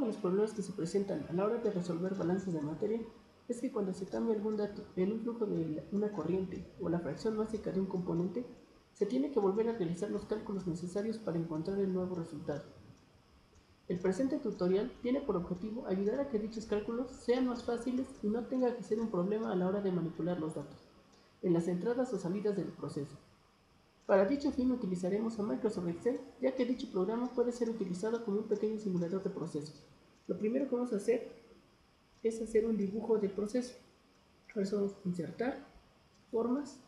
de los problemas que se presentan a la hora de resolver balances de materia es que cuando se cambia algún dato en un flujo de una corriente o la fracción básica de un componente, se tiene que volver a realizar los cálculos necesarios para encontrar el nuevo resultado. El presente tutorial tiene por objetivo ayudar a que dichos cálculos sean más fáciles y no tenga que ser un problema a la hora de manipular los datos, en las entradas o salidas del proceso. Para dicho fin utilizaremos a Microsoft Excel, ya que dicho programa puede ser utilizado como un pequeño simulador de procesos. Lo primero que vamos a hacer es hacer un dibujo del proceso. Por eso vamos a insertar, formas,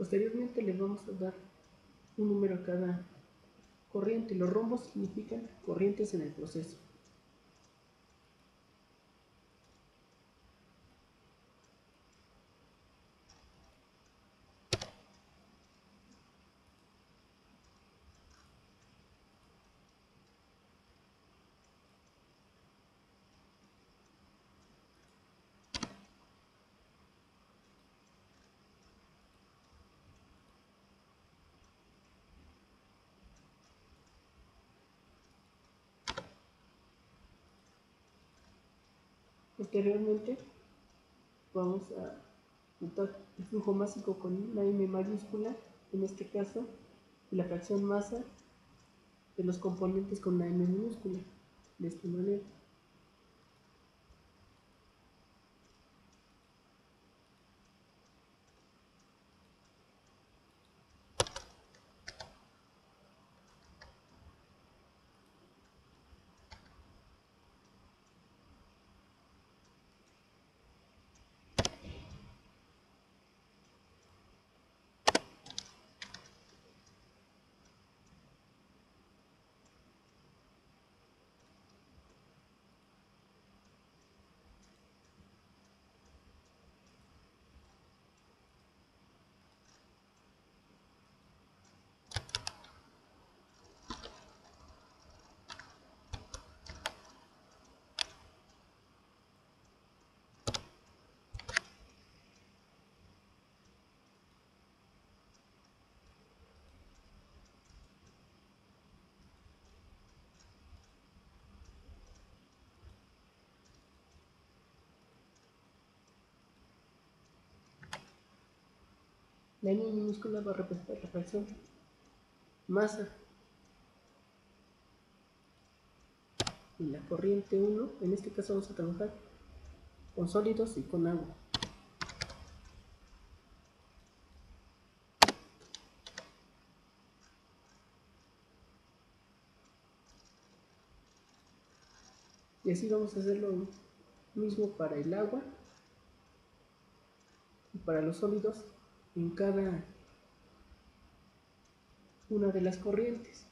posteriormente le vamos a dar un número a cada corriente. Los rombos significan corrientes en el proceso. Posteriormente vamos a notar el flujo másico con una M mayúscula, en este caso, y la fracción masa de los componentes con una M minúscula, de esta manera. La M minúscula va a representar la fracción masa y la corriente 1. En este caso vamos a trabajar con sólidos y con agua. Y así vamos a hacer lo mismo para el agua y para los sólidos en cada una de las corrientes.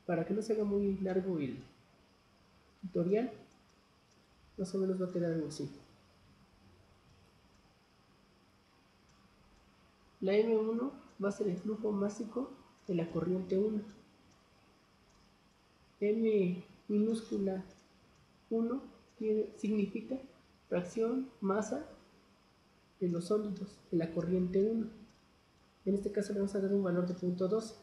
Para que no se haga muy largo el tutorial, más o menos va a quedar algo así. La M1 va a ser el flujo másico de la corriente 1. M minúscula 1 significa fracción masa de los sólidos de la corriente 1. En este caso le vamos a dar un valor de 0.12.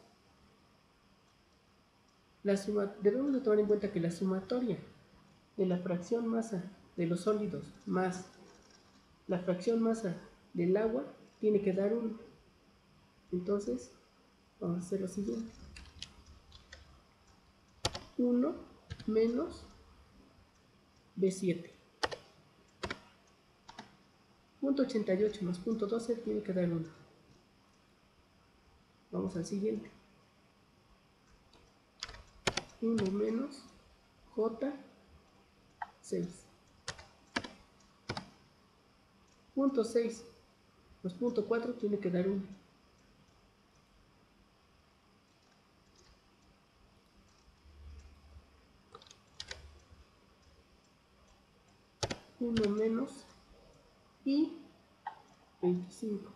Debemos de tomar en cuenta que la sumatoria de la fracción masa de los sólidos más la fracción masa del agua tiene que dar 1. Entonces vamos a hacer lo siguiente: 1 menos B7. 0.88 más 0.12 tiene que dar 1. Vamos al siguiente: 1 menos J6. 0.6 más 0.4 tiene que dar 1. 1 menos y 25.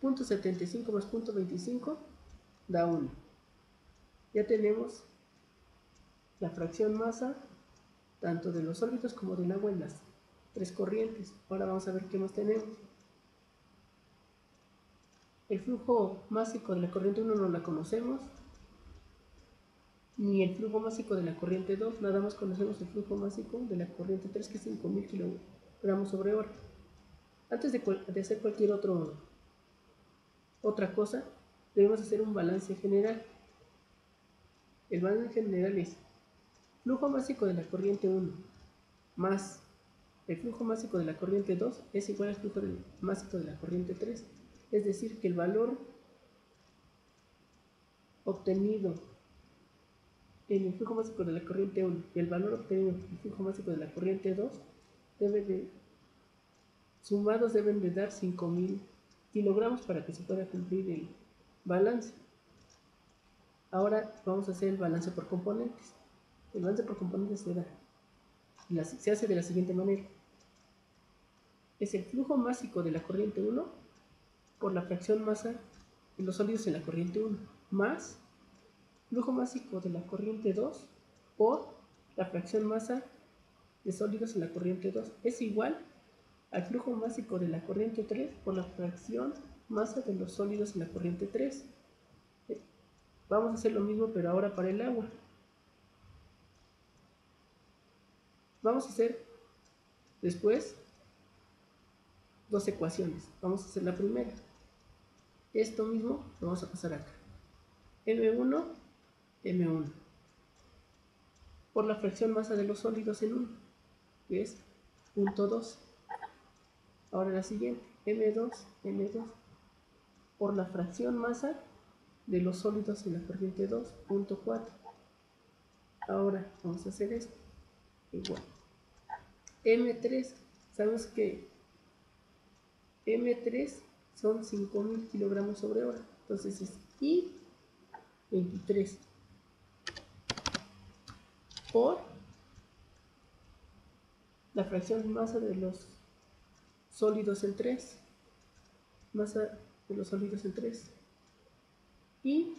0.75 más 0.25 da 1. Ya tenemos la fracción masa tanto de los sólidos como del agua en las tres corrientes. Ahora vamos a ver qué más tenemos. El flujo másico de la corriente 1 no la conocemos, ni el flujo másico de la corriente 2, nada más conocemos el flujo másico de la corriente 3, que es 5000 kilogramos sobre hora. Antes de hacer cualquier otra cosa, debemos hacer un balance general. El balance general es flujo másico de la corriente 1 más el flujo másico de la corriente 2 es igual al flujo másico de la corriente 3. Es decir, que el valor obtenido en el flujo másico de la corriente 1 y el valor obtenido en el flujo másico de la corriente 2 sumados deben de dar 5000 kilogramos para que se pueda cumplir el balance. Ahora vamos a hacer el balance por componentes. El balance por componentes se hace de la siguiente manera: es el flujo másico de la corriente 1 por la fracción masa de los sólidos en la corriente 1 más flujo másico de la corriente 2 por la fracción masa de sólidos en la corriente 2 es igual al flujo másico de la corriente 3 por la fracción masa de los sólidos en la corriente 3. Vamos a hacer lo mismo, pero ahora para el agua. Vamos a hacer después dos ecuaciones. Vamos a hacer la primera. Esto mismo lo vamos a pasar acá. M1 por la fracción masa de los sólidos en 1, que es 0.2. Ahora la siguiente, M2 por la fracción masa de los sólidos en la corriente 2, 0.4. Ahora vamos a hacer esto igual. M3, sabemos que M3 son 5000 kilogramos sobre hora, entonces es I23 por la fracción masa de los sólidos en 3, masa de los sólidos en 3, y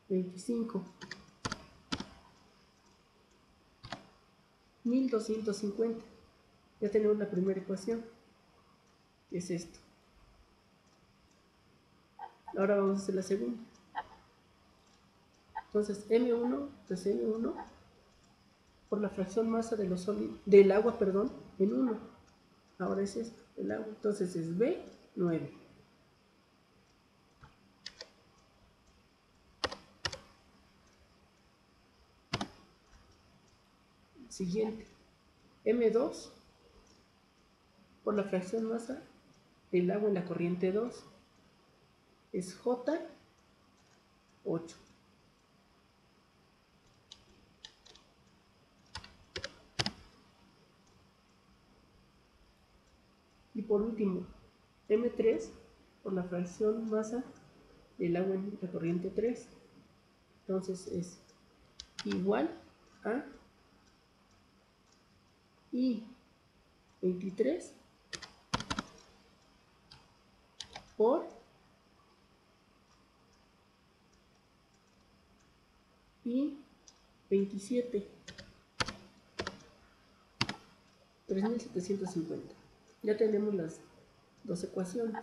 25, 1250. Ya tenemos la primera ecuación, que es esto. Ahora vamos a hacer la segunda. Entonces M1 por la fracción masa de los sólidos del agua, en 1. Ahora es esto, el agua. Entonces es B9. siguiente. M2 por la fracción masa del agua en la corriente 2 es J8. Y por último, M3 por la fracción masa del agua en la corriente 3. Entonces es igual a I23 por I27, 3750. Ya tenemos las dos ecuaciones.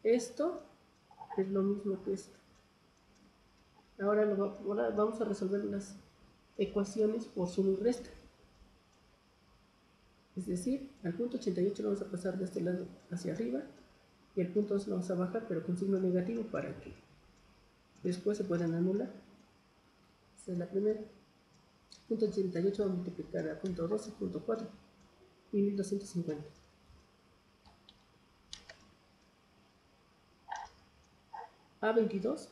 Esto es lo mismo que esto. Ahora vamos a resolver las ecuaciones por suma y resta. Es decir, al punto 88 lo vamos a pasar de este lado hacia arriba y el punto 2 lo vamos a bajar, pero con signo negativo para que después se puedan anular. Esta es la primera. Punto 88 vamos a multiplicar a punto 12, punto 4 y 1250. A22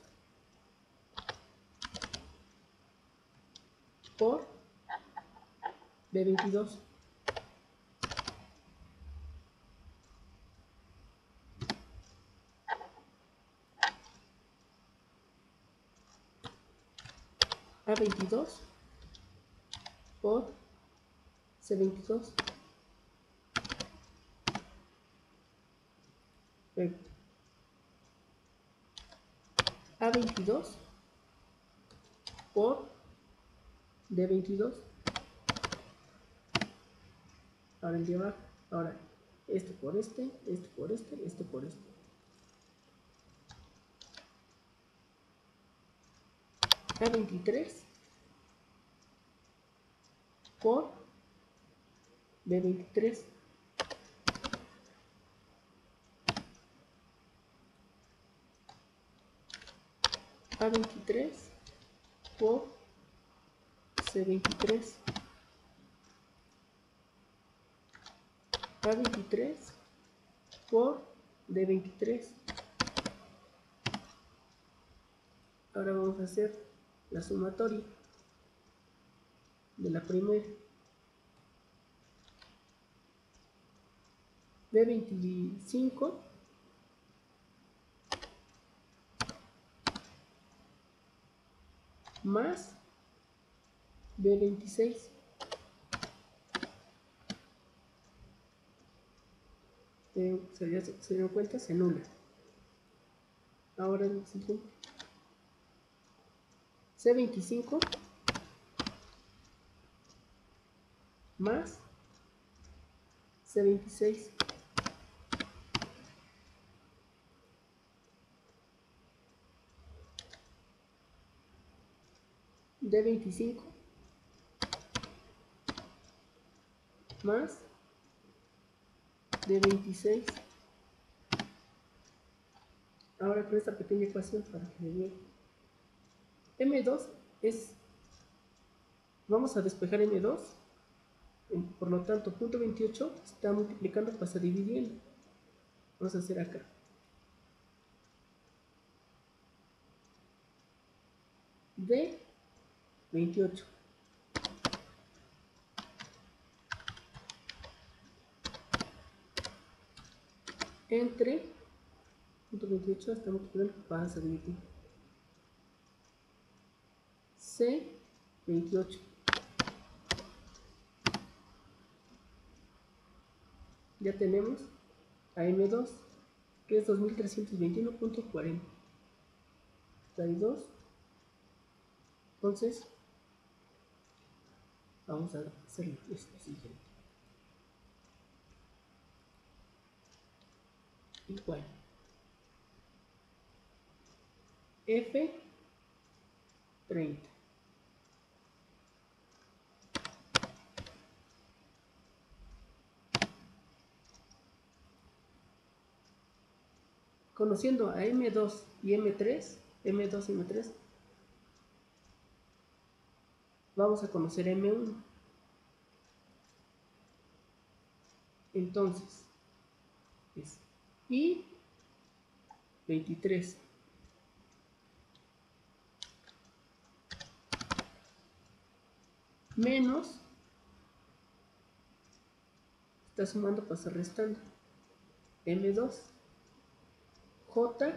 por B22. A22 por C22. A22 por D22. Ahora el de abajo. Ahora este por este, este por este, este por este. A23 por B23. A23 por C23. A23 por D23. Ahora vamos a hacer la sumatoria de la primera. B25 más B26. Se dieron cuenta, se anula. Ahora el siguiente. C25 más C26. D25 más D26. Ahora con esta pequeña ecuación para que me vean. M2 es, vamos a despejar M2, por lo tanto punto 28 está multiplicando, pasa dividiendo. Vamos a hacer acá. D28 entre punto 28 está multiplicando, pasa a dividir. C28 ya tenemos a M2 que es 2321.40. 32. Entonces vamos a hacer esto siguiente. Igual F30 conociendo a M2 y M3, M2 y M3, vamos a conocer M1. Entonces es I 23 menos, está sumando, pasa restando, M2 J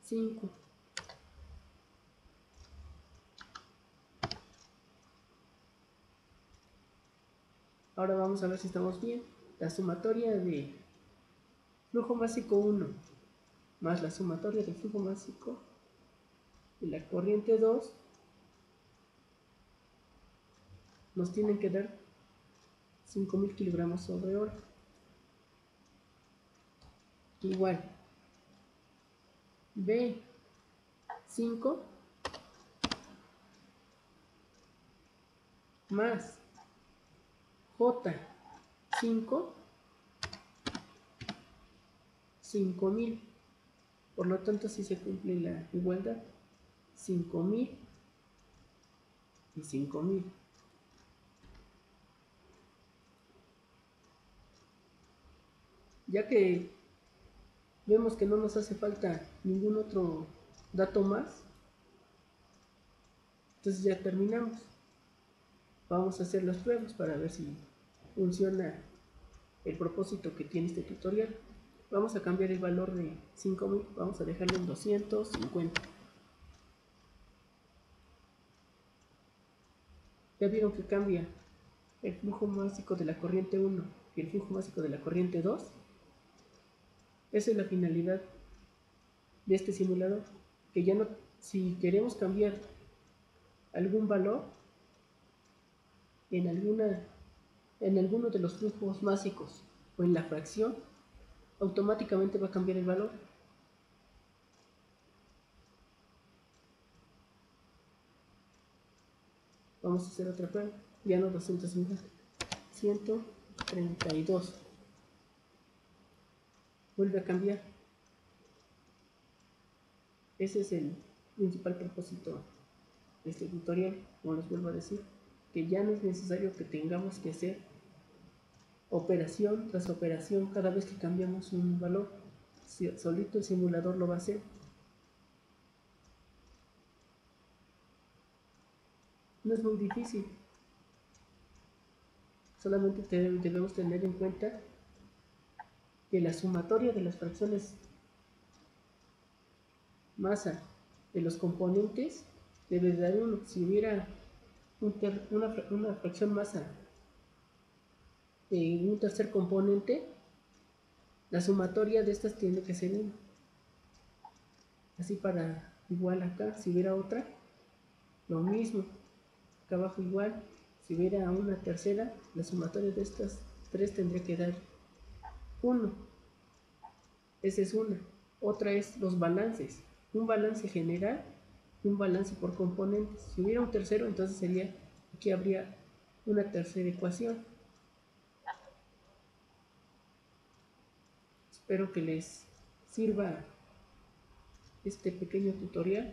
5. Ahora vamos a ver si estamos bien. La sumatoria de flujo másico 1 más la sumatoria del flujo másico de la corriente 2 nos tienen que dar 5000 kilogramos sobre hora. Igual B5 más J5 5000. Por lo tanto, si se cumple la igualdad, 5000 y 5000. Ya que vemos que no nos hace falta ningún otro dato más, entonces ya terminamos. Vamos a hacer las pruebas para ver si funciona el propósito que tiene este tutorial. Vamos a cambiar el valor de 5000, vamos a dejarlo en 250. Ya vieron que cambia el flujo másico de la corriente 1 y el flujo másico de la corriente 2. Esa es la finalidad de este simulador, que ya no, si queremos cambiar algún valor en alguno de los flujos másicos o en la fracción, automáticamente va a cambiar el valor. Vamos a hacer otra prueba, ya no 250, 132. Vuelve a cambiar. Ese es el principal propósito de este tutorial, como les vuelvo a decir, que ya no es necesario que tengamos que hacer operación tras operación cada vez que cambiamos un valor. Solito el simulador lo va a hacer. No es muy difícil, solamente debemos tener en cuenta que la sumatoria de las fracciones masa de los componentes debe dar 1. Si hubiera una fracción masa de un tercer componente, la sumatoria de estas tiene que ser 1. Así para igual acá, si hubiera otra, lo mismo. Acá abajo igual, si hubiera una tercera, la sumatoria de estas tres tendría que dar 1. Esa es una. Otra es los balances. Un balance general y un balance por componentes. Si hubiera un tercero, entonces sería, aquí habría una tercera ecuación. Espero que les sirva este pequeño tutorial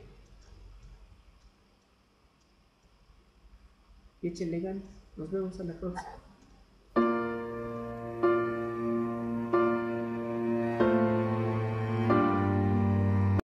y échenle ganas. Nos vemos a la próxima.